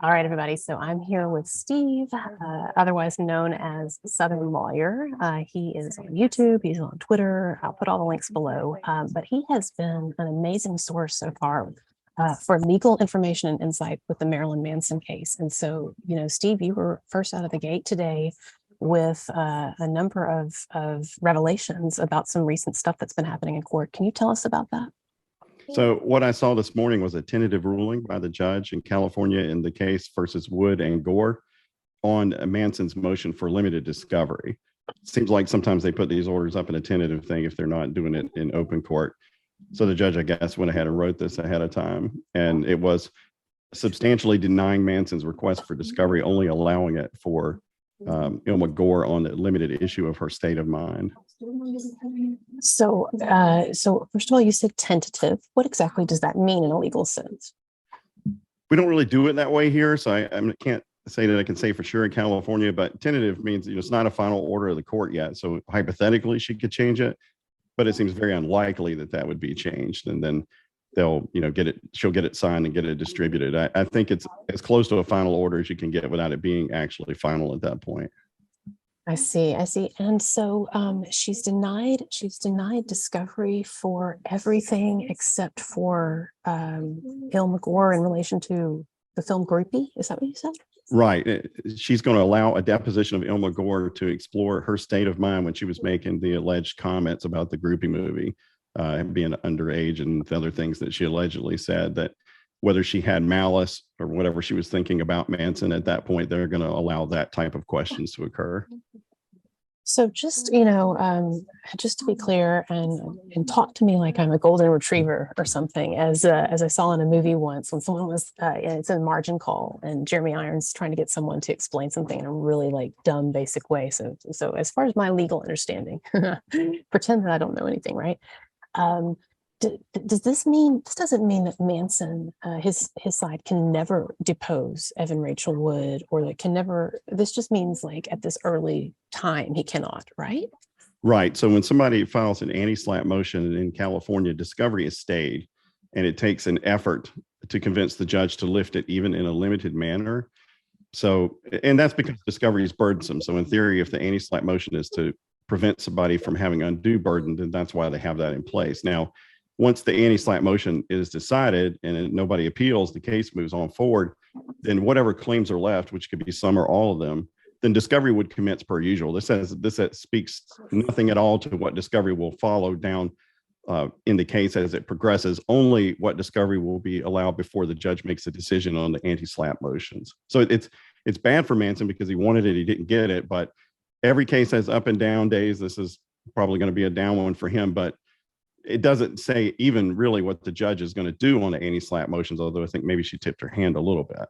All right, everybody. So I'm here with Steve, otherwise known as Southern Lawyer. He is on YouTube. He's on Twitter. I'll put all the links below. But he has been an amazing source so far for legal information and insight with the Marilyn Manson case. And so, you know, Steve, you were first out of the gate today with a number of revelations about some recent stuff that's been happening in court. Can you tell us about that? So what I saw this morning was a tentative ruling by the judge in California in the case versus Wood and Gore on Manson's motion for limited discovery. Seems like sometimes they put these orders up in a tentative thing if they're not doing it in open court. So the judge, I guess, went ahead and wrote this ahead of time, and it was substantially denying Manson's request for discovery, only allowing it for Illma Gore on the limited issue of her state of mind. So first of all, you said tentative. What exactly does that mean in a legal sense? We don't really do it that way here, so I can't say that I can say for sure in California, but tentative means it's not a final order of the court yet. So hypothetically, she could change it, but it seems very unlikely that that would be changed. And then they'll, get it, she'll get it signed and get it distributed. I think it's as close to a final order as you can get without it being actually final at that point. I see. And so she's denied discovery for everything except for Illma Gore in relation to the film Groupie. Is that what you said? Right. She's going to allow a deposition of Illma Gore to explore her state of mind when she was making the alleged comments about the Groupie movie, being underage and the other things that she allegedly said, that whether she had malice or whatever she was thinking about Manson at that point, they're going to allow that type of questions to occur. So just, just to be clear and talk to me like I'm a golden retriever or something, as I saw in a movie once when someone was, it's a margin call and Jeremy Irons trying to get someone to explain something in a really like dumb, basic way. So as far as my legal understanding, pretend that I don't know anything, right? Does this doesn't mean that Manson, his side can never depose Evan Rachel Wood, or that can never, this just means like at this early time, he cannot, right? Right. So when somebody files an anti-SLAPP motion in California, discovery is stayed, and it takes an effort to convince the judge to lift it even in a limited manner. So, and that's because discovery is burdensome. So in theory, if the anti-SLAPP motion is to prevent somebody from having undue burden, then that's why they have that in place. Now, once the anti-SLAPP motion is decided and nobody appeals, the case moves on forward, then whatever claims are left, which could be some or all of them, then discovery would commence per usual. This speaks nothing at all to what discovery will follow down in the case as it progresses. Only what discovery will be allowed before the judge makes a decision on the anti-SLAPP motions. So it's bad for Manson because he wanted it, he didn't get it, but every case has up and down days. This is probably going to be a down one for him, but it doesn't say even really what the judge is going to do on the anti-SLAPP motions, although I think maybe she tipped her hand a little bit.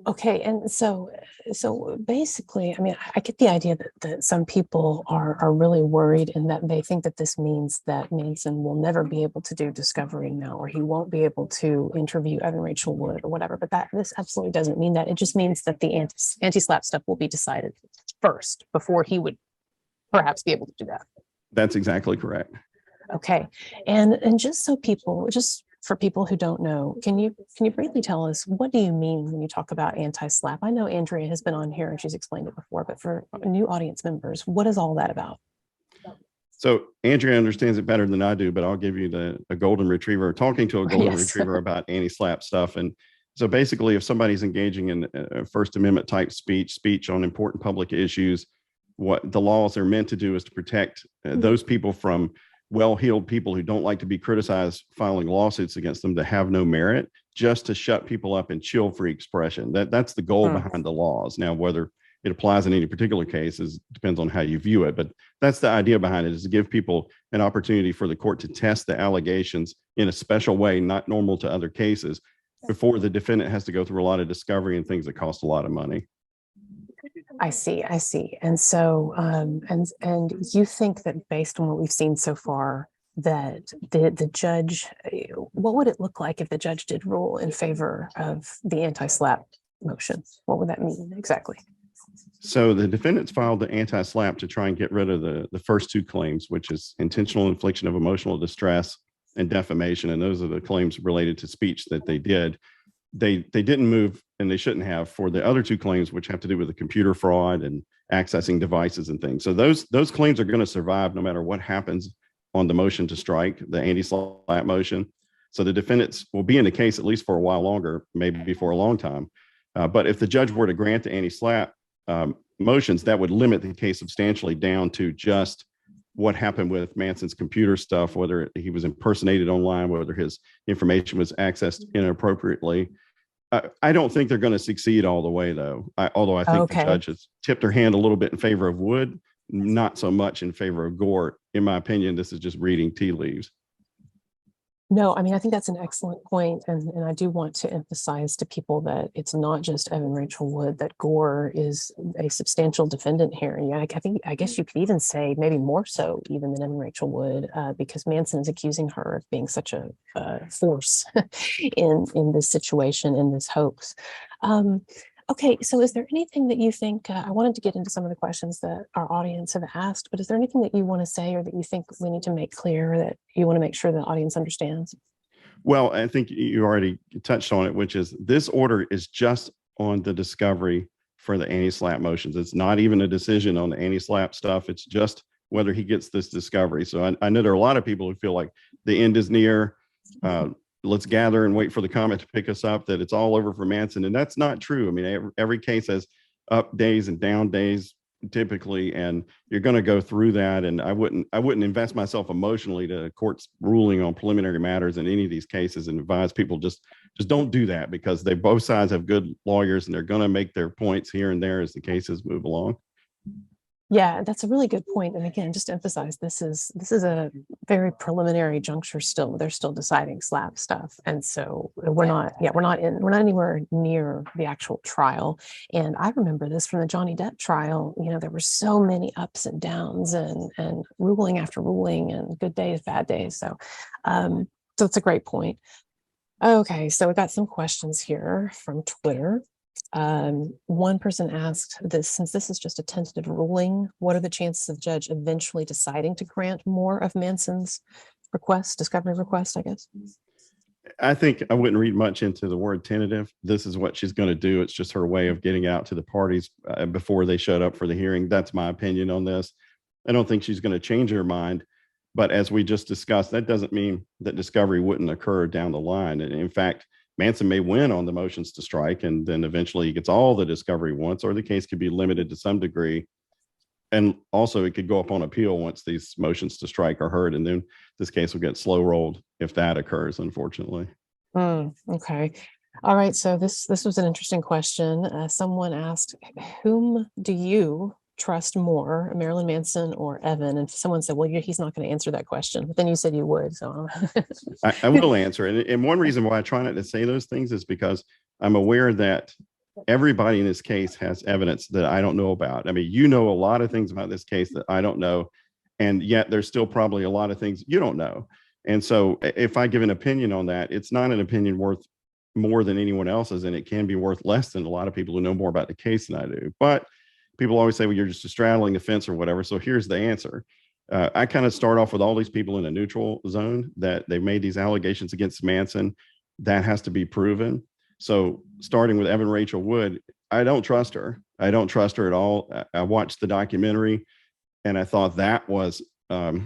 Okay, and so basically, I mean, I get the idea that some people are really worried, and that they think that this means that Manson will never be able to do discovery now, or he won't be able to interview Evan Rachel Wood or whatever. But this absolutely doesn't mean that. It just means that the anti-SLAPP stuff will be decided first before he would perhaps be able to do that. That's exactly correct. Okay, and just for people who don't know, can you briefly tell us, what do you mean when you talk about anti-SLAPP? I know Andrea has been on here and she's explained it before, but for new audience members, what is all that about? So Andrea understands it better than I do, but I'll give you a golden retriever talking to a golden retriever about anti-SLAPP stuff. And so basically, if somebody's engaging in a First Amendment type speech on important public issues, what the laws are meant to do is to protect those people from well-heeled people who don't like to be criticized, filing lawsuits against them that have no merit, just to shut people up and chill free expression. That's the goal behind the laws. Now, whether it applies in any particular cases depends on how you view it, but that's the idea behind it, is to give people an opportunity for the court to test the allegations in a special way, not normal to other cases, before the defendant has to go through a lot of discovery and things that cost a lot of money. I see. And so, and you think that based on what we've seen so far, that the judge, what would it look like if the judge did rule in favor of the anti-SLAPP motion? What would that mean exactly? So the defendants filed the anti-SLAPP to try and get rid of the first two claims, which is intentional infliction of emotional distress and defamation. And those are the claims related to speech that they did. they didn't move, and they shouldn't have, for the other two claims, which have to do with the computer fraud and accessing devices and things. So those claims are going to survive no matter what happens on the motion to strike, the anti-SLAPP motion. So the defendants will be in the case at least for a while longer, maybe for a long time. But if the judge were to grant the anti-SLAPP motions, that would limit the case substantially down to just what happened with Manson's computer stuff, whether he was impersonated online, whether his information was accessed inappropriately. I don't think they're going to succeed all the way, though. Although I think the judge has tipped her hand a little bit in favor of Wood, not so much in favor of Gore. In my opinion, this is just reading tea leaves. No, I mean, I think that's an excellent point. And I do want to emphasize to people that it's not just Evan Rachel Wood, that Gore is a substantial defendant here. And yeah, I guess you could even say maybe more so even than Evan Rachel Wood, because Manson is accusing her of being such a force in this situation, in this hoax. Okay, so is there anything that you think, I wanted to get into some of the questions that our audience have asked, but is there anything that you want to say or that you think we need to make clear, that you want to make sure the audience understands? Well, I think you already touched on it, which is this order is just on the discovery for the anti-SLAPP motions. It's not even a decision on the anti-SLAPP stuff. It's just whether he gets this discovery. So I know there are a lot of people who feel like the end is near. Let's gather and wait for the comment to pick us up that it's all over for Manson. And that's not true. I mean, every case has up days and down days typically, and you're going to go through that. And I wouldn't invest myself emotionally to court's ruling on preliminary matters in any of these cases, and advise people just don't do that, because both sides have good lawyers and they're going to make their points here and there as the cases move along. Yeah, that's a really good point. And again, just to emphasize, this is a very preliminary juncture still. They're still deciding SLAPP stuff. And so we're not anywhere near the actual trial. And I remember this from the Johnny Depp trial. You know, there were so many ups and downs and ruling after ruling, and good days, bad days. So it's a great point. Okay, so we got some questions here from Twitter. One person asked this, since this is just a tentative ruling, what are the chances of the judge eventually deciding to grant more of Manson's discovery request, I guess? I think I wouldn't read much into the word tentative. This is what she's going to do. It's just her way of getting out to the parties before they showed up for the hearing. That's my opinion on this. I don't think she's going to change her mind. But as we just discussed, that doesn't mean that discovery wouldn't occur down the line. And in fact, Manson may win on the motions to strike, and then eventually he gets all the discovery once, or the case could be limited to some degree. And also it could go up on appeal once these motions to strike are heard, and then this case will get slow rolled if that occurs, unfortunately. Okay. All right. So this was an interesting question. Someone asked, whom do you trust more, Marilyn Manson or Evan? And someone said, well, he's not going to answer that question, but then you said you would. So I will answer it. And one reason why I try not to say those things is because I'm aware that everybody in this case has evidence that I don't know about. I mean, you know a lot of things about this case that I don't know, and yet there's still probably a lot of things you don't know. And so if I give an opinion on that, it's not an opinion worth more than anyone else's, and it can be worth less than a lot of people who know more about the case than I do. But people always say, well, you're just straddling the fence or whatever. So here's the answer. I kind of start off with all these people in a neutral zone, that they've made these allegations against Manson. That has to be proven. So starting with Evan Rachel Wood, I don't trust her. I don't trust her at all. I watched the documentary and I thought that was a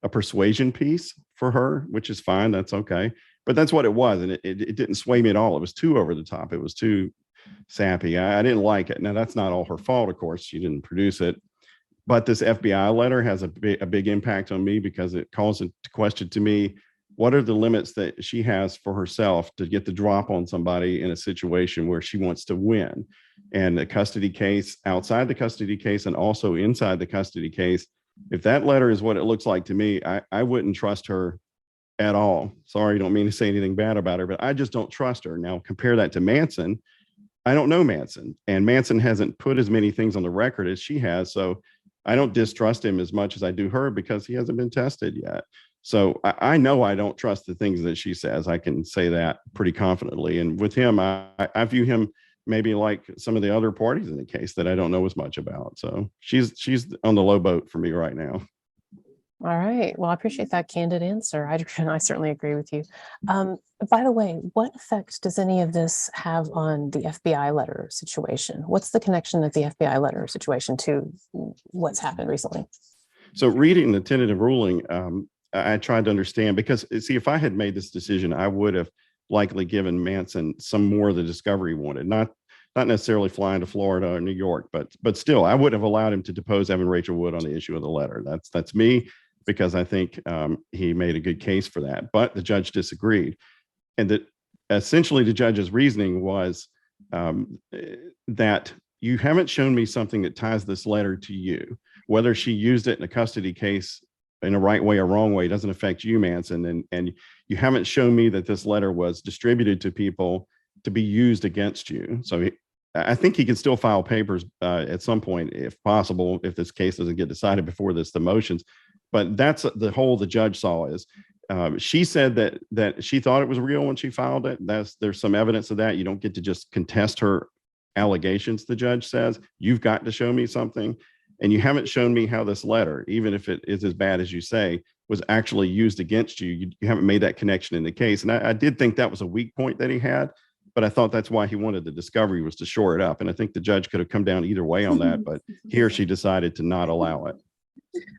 persuasion piece for her, which is fine. That's okay. But that's what it was. And it didn't sway me at all. It was too over the top. It was too sappy. I didn't like it. Now, that's not all her fault, of course. She didn't produce it. But this FBI letter has a big impact on me, because it calls into question to me, what are the limits that she has for herself to get the drop on somebody in a situation where she wants to win? And the custody case, outside the custody case, and also inside the custody case, if that letter is what it looks like to me, I wouldn't trust her at all. Sorry, don't mean to say anything bad about her, but I just don't trust her. Now, compare that to Manson. I don't know Manson, and Manson hasn't put as many things on the record as she has. So I don't distrust him as much as I do her, because he hasn't been tested yet. So I know I don't trust the things that she says. I can say that pretty confidently. And with him, I view him maybe like some of the other parties in the case that I don't know as much about. So she's on the low boat for me right now. All right. Well, I appreciate that candid answer. I certainly agree with you. By the way, what effect does any of this have on the FBI letter situation? What's the connection of the FBI letter situation to what's happened recently? So reading the tentative ruling, I tried to understand, because see, if I had made this decision, I would have likely given Manson some more of the discovery he wanted, not necessarily flying to Florida or New York, but still, I would have allowed him to depose Evan Rachel Wood on the issue of the letter. That's me, because I think he made a good case for that. But the judge disagreed, and that essentially the judge's reasoning was that you haven't shown me something that ties this letter to you. Whether she used it in a custody case in a right way or wrong way doesn't affect you, Manson, and you haven't shown me that this letter was distributed to people to be used against you. So I think he can still file papers at some point, if possible, if this case doesn't get decided before the motions. But that's the whole the judge saw is she said that she thought it was real when she filed it. There's some evidence of that. You don't get to just contest her allegations. The judge says you've got to show me something, and you haven't shown me how this letter, even if it is as bad as you say, was actually used against you. You haven't made that connection in the case. And I did think that was a weak point that he had, but I thought that's why he wanted the discovery, was to shore it up. And I think the judge could have come down either way on that, but here she decided to not allow it.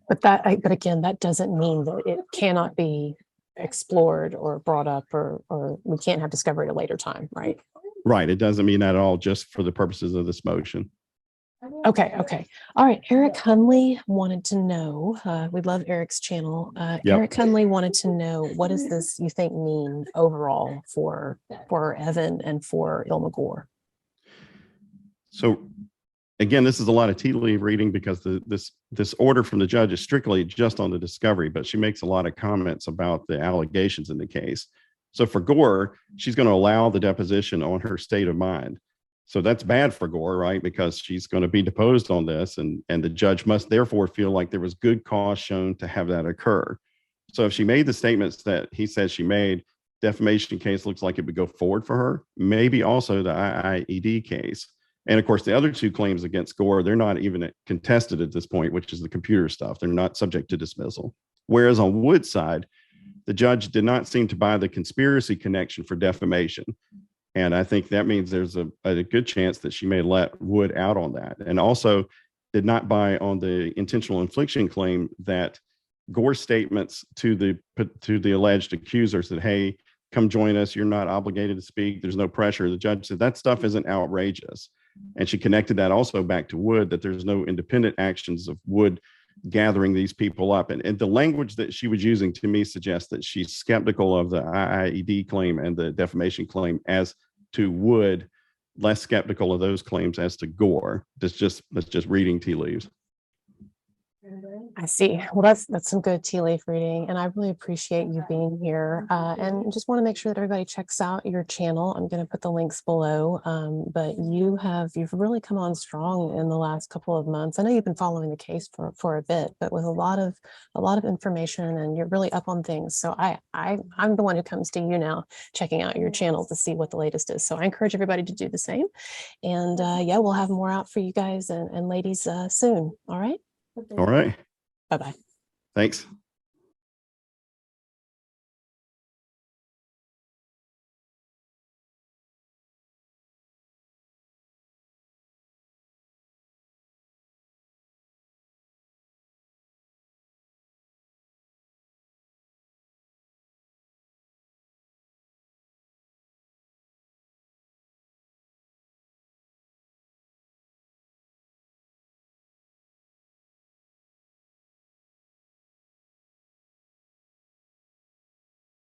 But again, that doesn't mean that it cannot be explored or brought up, or we can't have discovery at a later time, right? Right. It doesn't mean that at all, just for the purposes of this motion. Okay. All right. Eric Hunley wanted to know, we love Eric's channel. Yep. Eric Hunley wanted to know, what does this, you think, mean overall for Evan and for Illma Gore? So again, this is a lot of tea leaf reading, because this order from the judge is strictly just on the discovery, but she makes a lot of comments about the allegations in the case. So for Gore, she's going to allow the deposition on her state of mind. So that's bad for Gore, right? Because she's going to be deposed on this, and the judge must therefore feel like there was good cause shown to have that occur. So if she made the statements that he says she made, defamation case looks like it would go forward for her. Maybe also the IIED case. And of course, the other two claims against Gore, they're not even contested at this point, which is the computer stuff. They're not subject to dismissal. Whereas on Wood's side, the judge did not seem to buy the conspiracy connection for defamation. And I think that means there's a good chance that she may let Wood out on that. And also did not buy on the intentional infliction claim that Gore's statements to the alleged accusers that, hey, come join us, you're not obligated to speak, there's no pressure. The judge said that stuff isn't outrageous. And she connected that also back to Wood, that there's no independent actions of Wood gathering these people up. And the language that she was using to me suggests that she's skeptical of the IIED claim and the defamation claim as to Wood, less skeptical of those claims as to Gore. That's just reading tea leaves. I see. Well, that's some good tea leaf reading, and I really appreciate you being here. And just want to make sure that everybody checks out your channel. I'm going to put the links below. But you've really come on strong in the last couple of months. I know you've been following the case for a bit, but with a lot of information, and you're really up on things. So I'm the one who comes to you now, checking out your channel to see what the latest is. So I encourage everybody to do the same. And yeah, we'll have more out for you guys and ladies soon. All right. All right. Bye-bye. Thanks.